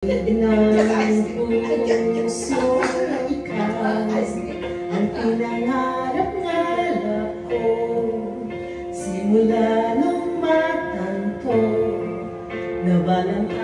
ng puso ikaw ang pinangarap-ngarap ko simula nung matanto na balang